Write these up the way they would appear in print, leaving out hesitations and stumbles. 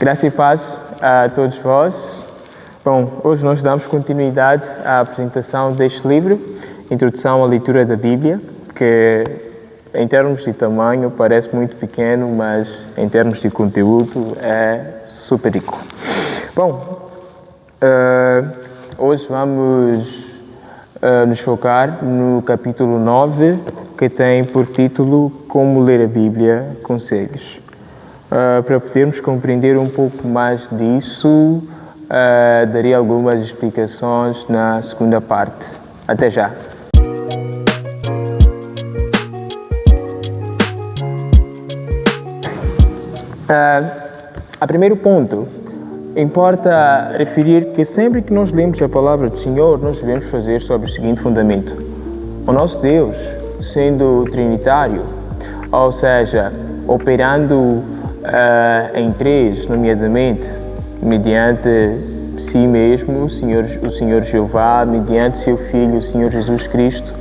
Graça e paz a todos vós. Bom, hoje nós damos continuidade à apresentação deste livro, Introdução à Leitura da Bíblia, que em termos de tamanho parece muito pequeno, mas em termos de conteúdo é super rico. Bom, hoje vamos nos focar no capítulo 9, que tem por título Como Ler a Bíblia com Cegos. Para podermos compreender um pouco mais disso, darei algumas explicações na segunda parte. Até já! A primeiro ponto, importa referir que sempre que nós lemos a palavra do Senhor, nós devemos fazer sobre o seguinte fundamento. O nosso Deus, sendo trinitário, ou seja, operando em três, nomeadamente, mediante si mesmo, o Senhor Jeová, mediante seu Filho, o Senhor Jesus Cristo,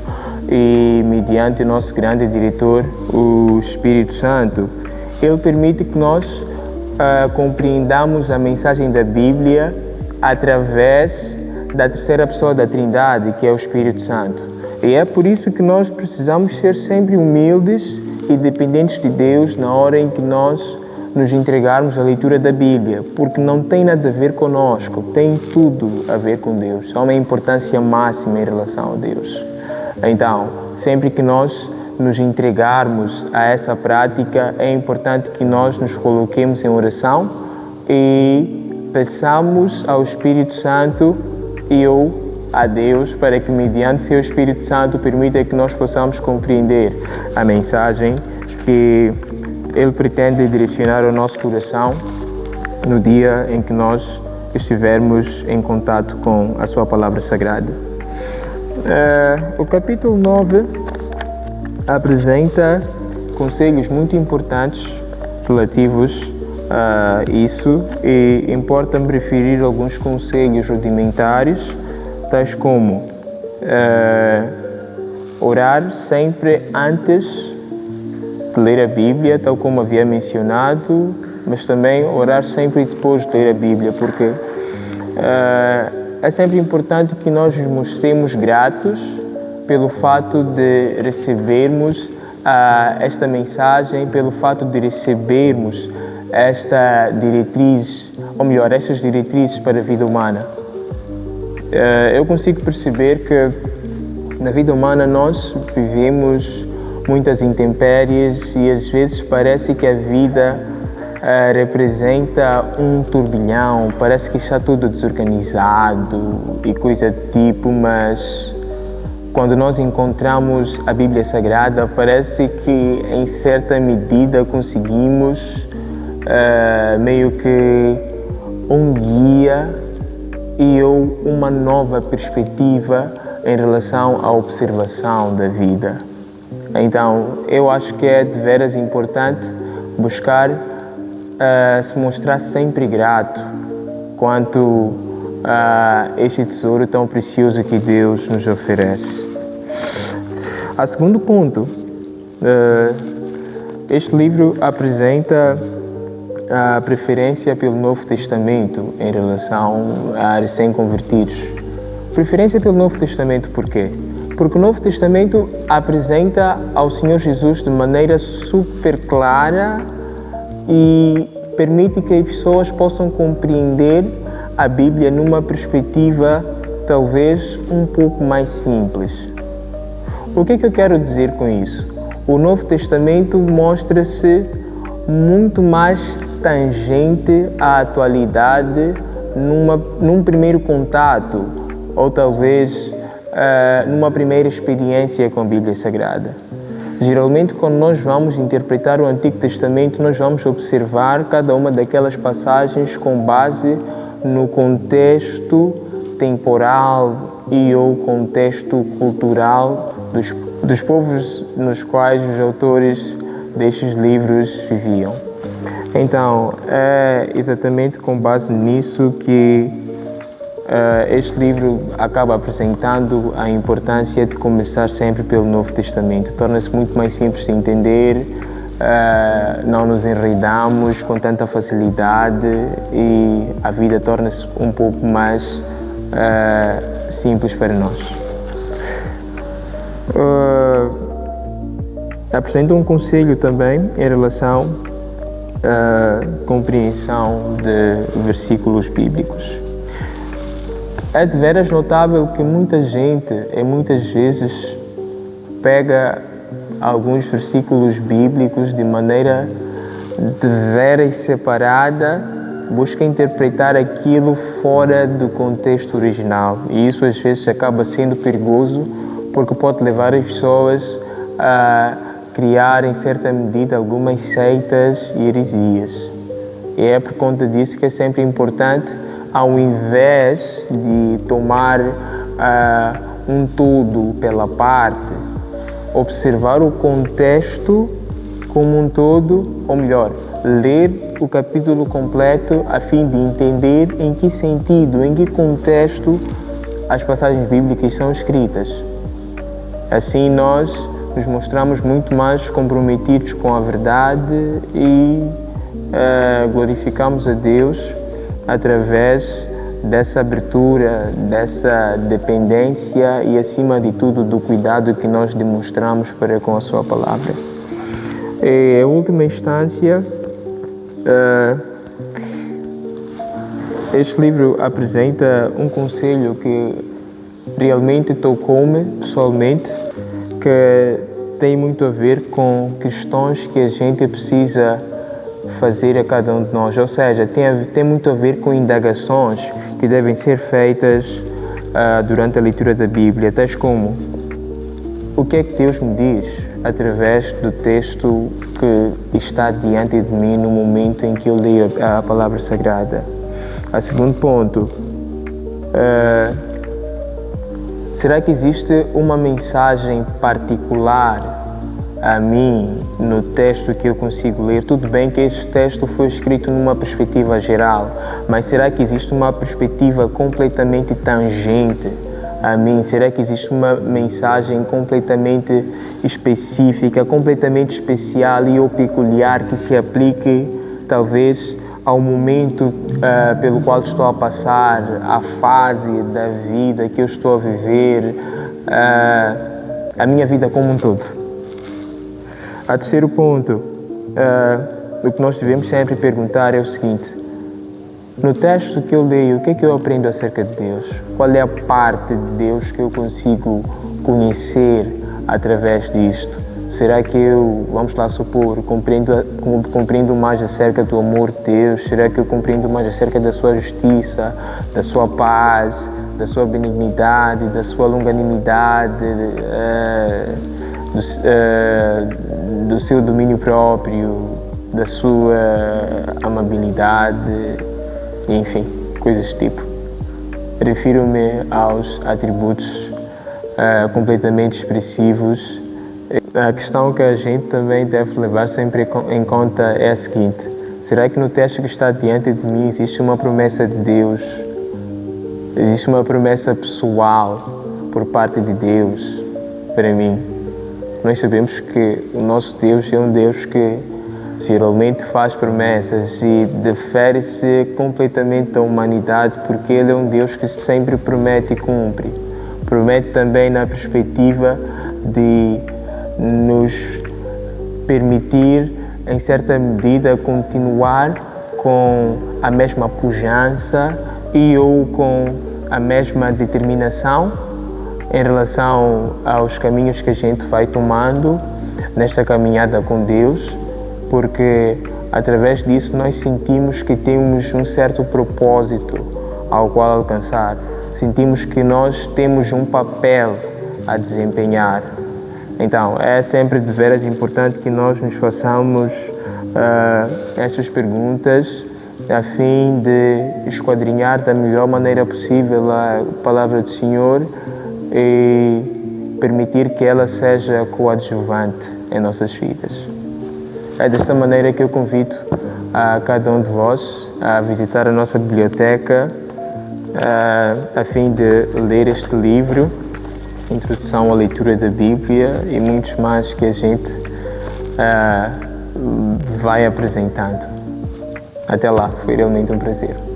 e mediante o nosso grande diretor, o Espírito Santo, Ele permite que nós compreendamos a mensagem da Bíblia através da terceira pessoa da Trindade, que é o Espírito Santo. E é por isso que nós precisamos ser sempre humildes e dependentes de Deus na hora em que nós nos entregarmos à leitura da Bíblia, porque não tem nada a ver conosco, tem tudo a ver com Deus. Há uma importância máxima em relação a Deus. Então, sempre que nós nos entregarmos a essa prática, é importante que nós nos coloquemos em oração e peçamos ao Espírito Santo ou a Deus para que, mediante seu Espírito Santo, permita que nós possamos compreender a mensagem que Ele pretende direcionar ao nosso coração no dia em que nós estivermos em contato com a sua palavra sagrada. O capítulo 9 apresenta conselhos muito importantes relativos a isso e importa-me referir alguns conselhos rudimentares, tais como orar sempre antes de ler a Bíblia, tal como havia mencionado, mas também orar sempre depois de ler a Bíblia, porque é sempre importante que nós nos mostremos gratos pelo fato de recebermos esta mensagem, pelo fato de recebermos esta diretriz, ou melhor, estas diretrizes para a vida humana. Eu consigo perceber que na vida humana nós vivemos muitas intempéries e às vezes parece que a vida representa um turbilhão, parece que está tudo desorganizado e coisa do tipo, mas quando nós encontramos a Bíblia Sagrada, parece que em certa medida conseguimos meio que um guia ou uma nova perspectiva em relação à observação da vida. Então, eu acho que é de veras importante buscar se mostrar sempre grato quanto a este tesouro tão precioso que Deus nos oferece. A segundo ponto, este livro apresenta a preferência pelo Novo Testamento em relação a recém-convertidos. Preferência pelo Novo Testamento por quê? Porque o Novo Testamento apresenta ao Senhor Jesus de maneira super clara e permite que as pessoas possam compreender a Bíblia numa perspectiva talvez um pouco mais simples. O que é que eu quero dizer com isso? O Novo Testamento mostra-se muito mais tangente à atualidade num primeiro contato, ou talvez numa primeira experiência com a Bíblia Sagrada. Geralmente, quando nós vamos interpretar o Antigo Testamento, nós vamos observar cada uma daquelas passagens com base no contexto temporal ou contexto cultural dos povos nos quais os autores destes livros viviam. Então, é exatamente com base nisso que este livro acaba apresentando a importância de começar sempre pelo Novo Testamento. Torna-se muito mais simples de entender não nos enredamos com tanta facilidade e a vida torna-se um pouco mais simples para nós. Apresento um conselho também em relação à compreensão de versículos bíblicos. É de veras notável que muita gente, e muitas vezes, pega alguns versículos bíblicos de maneira de veras separada, busca interpretar aquilo fora do contexto original. E isso às vezes acaba sendo perigoso, porque pode levar as pessoas a criar, em certa medida, algumas seitas e heresias. E é por conta disso que é sempre importante, ao invés de tomar um todo pela parte, observar o contexto como um todo, ou melhor, ler o capítulo completo a fim de entender em que sentido, em que contexto as passagens bíblicas são escritas. Assim nós nos mostramos muito mais comprometidos com a verdade e glorificamos a Deus através dessa abertura, dessa dependência e, acima de tudo, do cuidado que nós demonstramos para com a sua palavra. Em última instância, este livro apresenta um conselho que realmente tocou-me pessoalmente, que tem muito a ver com questões que a gente precisa fazer a cada um de nós, ou seja, tem muito a ver com indagações que devem ser feitas durante a leitura da Bíblia, tais como: o que é que Deus me diz através do texto que está diante de mim no momento em que eu leio a palavra sagrada? A segundo ponto, será que existe uma mensagem particular a mim no texto que eu consigo ler? Tudo bem que este texto foi escrito numa perspectiva geral, mas será que existe uma perspectiva completamente tangente a mim? Será que existe uma mensagem completamente específica, completamente especial e ou peculiar que se aplique talvez ao momento pelo qual estou a passar, à fase da vida que eu estou a viver, a minha vida como um todo? A terceiro ponto, o que nós devemos sempre perguntar é o seguinte: no texto que eu leio, o que é que eu aprendo acerca de Deus? Qual é a parte de Deus que eu consigo conhecer através disto? Será que eu, vamos lá supor, compreendo mais acerca do amor de Deus? Será que eu compreendo mais acerca da sua justiça, da sua paz, da sua benignidade, da sua longanimidade, do seu domínio próprio, da sua amabilidade, enfim, coisas do tipo? Refiro-me aos atributos completamente expressivos. A questão que a gente também deve levar sempre em conta é a seguinte: será que no texto que está diante de mim existe uma promessa de Deus? Existe uma promessa pessoal por parte de Deus para mim? Nós sabemos que o nosso Deus é um Deus que geralmente faz promessas e difere-se completamente da humanidade, porque Ele é um Deus que sempre promete e cumpre. Promete também na perspectiva de nos permitir, em certa medida, continuar com a mesma pujança e ou com a mesma determinação em relação aos caminhos que a gente vai tomando nesta caminhada com Deus, porque através disso nós sentimos que temos um certo propósito ao qual alcançar. Sentimos que nós temos um papel a desempenhar. Então, é sempre de veras importante que nós nos façamos estas perguntas a fim de esquadrinhar da melhor maneira possível a palavra do Senhor e permitir que ela seja coadjuvante em nossas vidas. É desta maneira que eu convido a cada um de vós a visitar a nossa biblioteca a fim de ler este livro, Introdução à Leitura da Bíblia, e muitos mais que a gente vai apresentando. Até lá, foi realmente um prazer.